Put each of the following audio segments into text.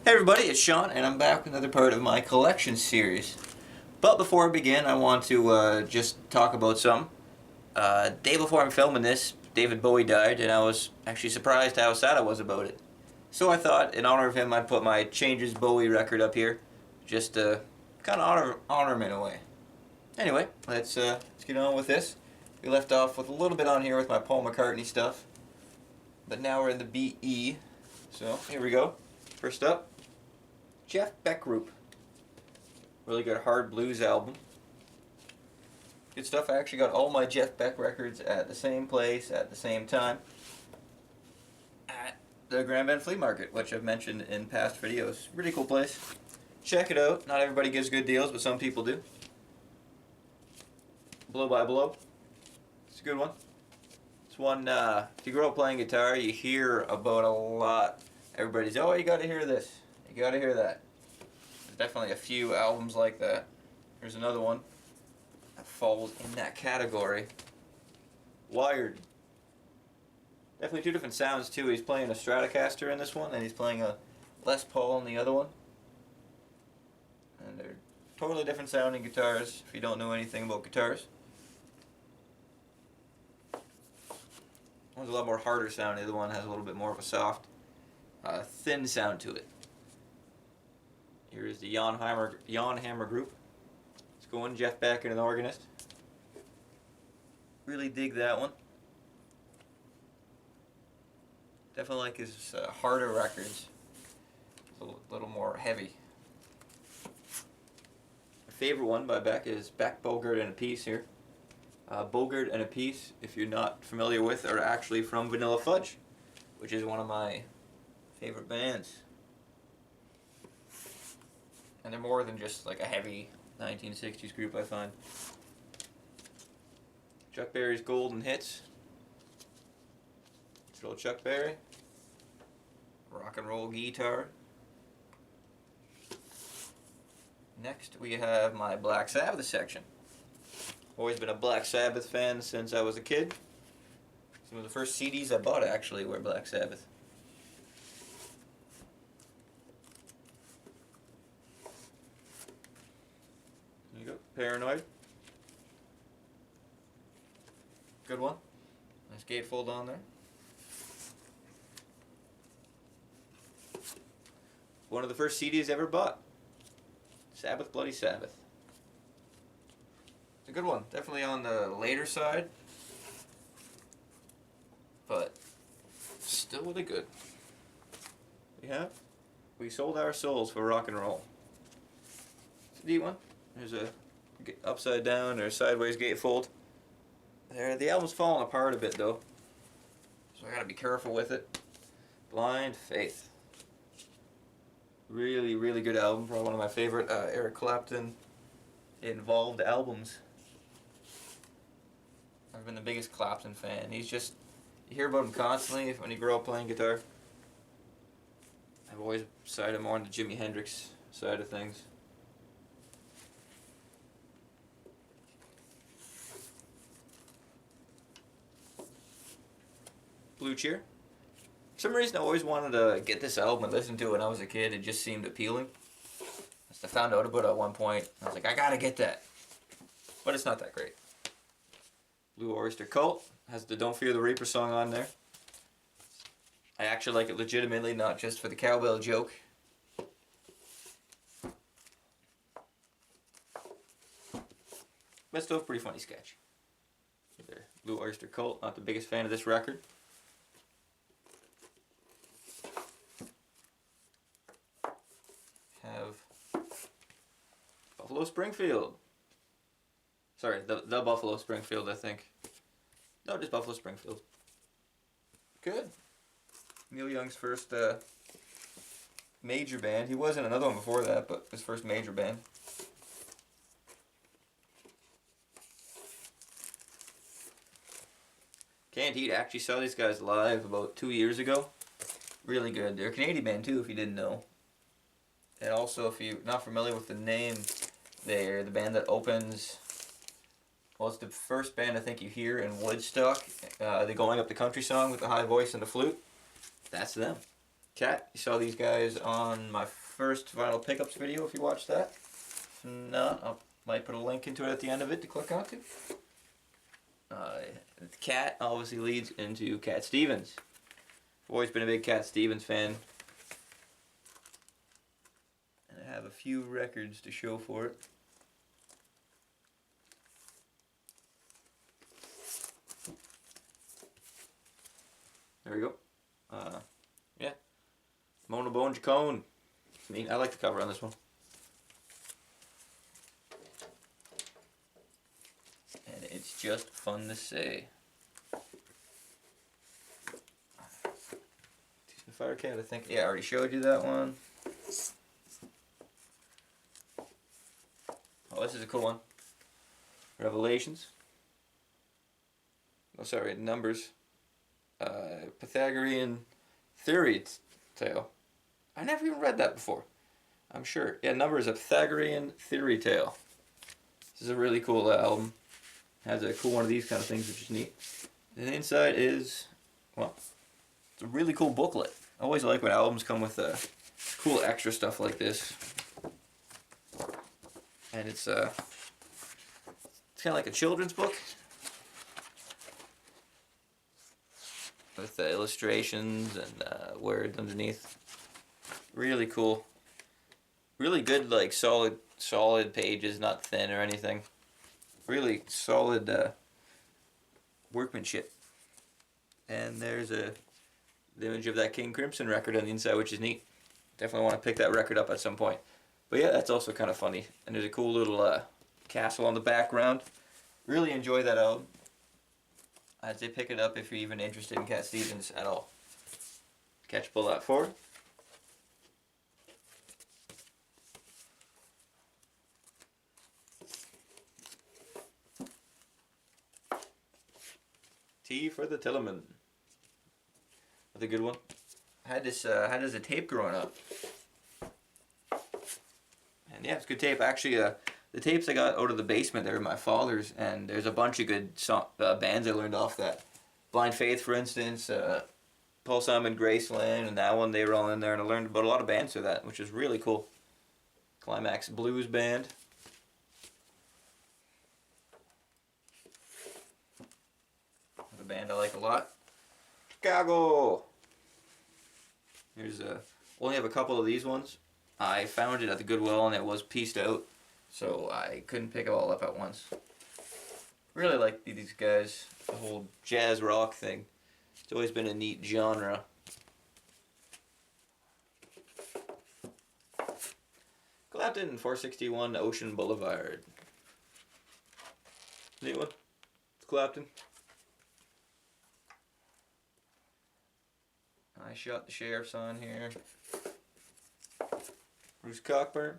Hey everybody, it's Sean, and I'm back with another part of my collection series. But before I begin, I want to just talk about something. Day before I'm filming this, David Bowie died, and I was actually surprised how sad I was about it. So I thought, in honor of him, I'd put my Changes Bowie record up here, just to kind of honor him in a way. Anyway, let's get on with this. We left off with a little bit on here with my Paul McCartney stuff, but now we're in the BE. So here we go. First up, Jeff Beck Group. Really good hard blues album. Good stuff. I actually got all my Jeff Beck records at the same place at the same time at the Grand Bend Flea Market, which I've mentioned in past videos. Really cool place. Check it out. Not everybody gives good deals, but some people do. Blow by Blow. It's a good one. It's one, if you grow up playing guitar, you hear about a lot. Everybody's, oh, you gotta hear this. You gotta hear that. There's definitely a few albums like that. Here's another one that falls in that category. Wired. Definitely two different sounds too. He's playing a Stratocaster in this one, and he's playing a Les Paul in the other one. And they're totally different sounding guitars if you don't know anything about guitars. One's a lot more harder sound, the other one has a little bit more of a soft, thin sound to it. Here is the Jan Hammer Group. Let's go in, Jeff Beck and an organist. Really dig that one. Definitely like his harder records. It's a little more heavy. My favorite one by Beck is Beck, Bogert, and a Piece here. Bogert and a Piece, if you're not familiar with, are actually from Vanilla Fudge, which is one of my favorite bands. And they're more than just like a heavy 1960s group, I find. Chuck Berry's Golden Hits. Good old Chuck Berry. Rock and roll guitar. Next we have my Black Sabbath section. Always been a Black Sabbath fan since I was a kid. Some of the first CDs I bought actually were Black Sabbath. There you go, Paranoid. Good one. Nice gatefold on there. One of the first CDs I ever bought. Sabbath, Bloody Sabbath. It's a good one. Definitely on the later side, but still really good. We sold our souls for rock and roll. It's a neat one. There's a upside down or sideways gatefold. The album's falling apart a bit though, so I gotta be careful with it. Blind Faith. Really, really good album. Probably one of my favorite Eric Clapton involved albums. I've been the biggest Clapton fan. He's just, you hear about him constantly when you grow up playing guitar. I've always sided more on the Jimi Hendrix side of things. Blue Cheer. For some reason I always wanted to get this album and listen to it when I was a kid. It just seemed appealing. I found out about it at one point. I was like, I gotta get that. But it's not that great. Blue Oyster Cult has the Don't Fear the Reaper song on there. I actually like it legitimately, not just for the cowbell joke. But still a pretty funny sketch. There, Blue Oyster Cult, not the biggest fan of this record. Have Buffalo Springfield. Sorry, the Buffalo Springfield, I think. No, just Buffalo Springfield. Good. Neil Young's first major band. He was in another one before that, but his first major band. Canned Heat actually saw these guys live about 2 years ago. Really good. They're a Canadian band too, if you didn't know. And also, if you're not familiar with the name, they're the band that opens. Well, it's the first band I think you hear in Woodstock. The Going Up the Country song with the high voice and the flute. That's them. Cat, you saw these guys on my first vinyl pickups video if you watched that. If not, I might put a link into it at the end of it to click onto. Cat obviously leads into Cat Stevens. I've always been a big Cat Stevens fan. And I have a few records to show for it. There we go. Yeah. Mona Bone Chacon. I like the cover on this one. And it's just fun to say. Fire Cat, I think. Yeah, I already showed you that one. Oh, this is a cool one. Revelations. Oh, sorry, Numbers. Pythagorean Theory Tale. I never even read that before. I'm sure. Yeah, Numbers, a Pythagorean Theory Tale. This is a really cool album. Has a cool one of these kind of things, which is neat. And the inside is, well, it's a really cool booklet. I always like when albums come with cool extra stuff like this. And it's kind of like a children's book with illustrations and words underneath. Really cool. Really good, like solid pages, not thin or anything. Really solid workmanship. And there's the image of that King Crimson record on the inside, which is neat. Definitely want to pick that record up at some point. But yeah, that's also kind of funny. And there's a cool little castle on the background. Really enjoy that album. I'd say pick it up if you're even interested in Cat Stevens at all. Catch pull that forward. T for the Tilleman. That's a good one. I had this as a tape growing up. And yeah, it's good tape. Actually, the tapes I got out of the basement, they were my father's, and there's a bunch of good bands I learned off that. Blind Faith, for instance, Paul Simon, Graceland, and that one, they were all in there, and I learned about a lot of bands through that, which is really cool. Climax Blues Band. A band I like a lot. Chicago! Here's only have a couple of these ones. I found it at the Goodwill and it was pieced out, so I couldn't pick it all up at once. Really like these guys, the whole jazz rock thing. It's always been a neat genre. Clapton, 461 Ocean Boulevard. Neat one. It's Clapton. I Shot the Sheriff's on here. Bruce Cockburn.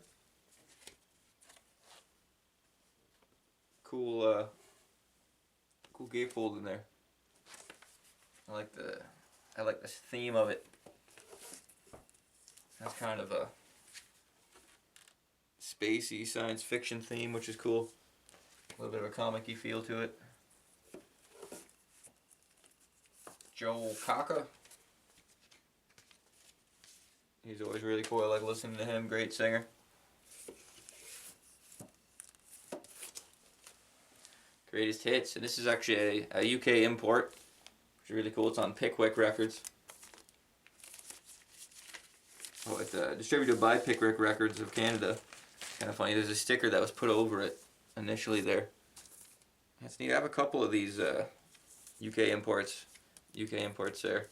Cool gatefold in there. I like this theme of it. That's kind of a spacey science fiction theme, which is cool. A little bit of a comic-y feel to it. Joel Cocker. He's always really cool. I like listening to him. Great singer. Greatest Hits. And this is actually a UK import, which is really cool. It's on Pickwick Records. Oh, it's distributed by Pickwick Records of Canada. Kind of funny. There's a sticker that was put over it initially there. That's neat. I have a couple of these UK imports there.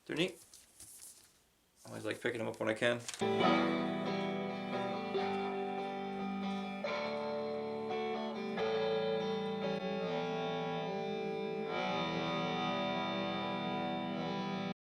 They're neat. I always like picking them up when I can.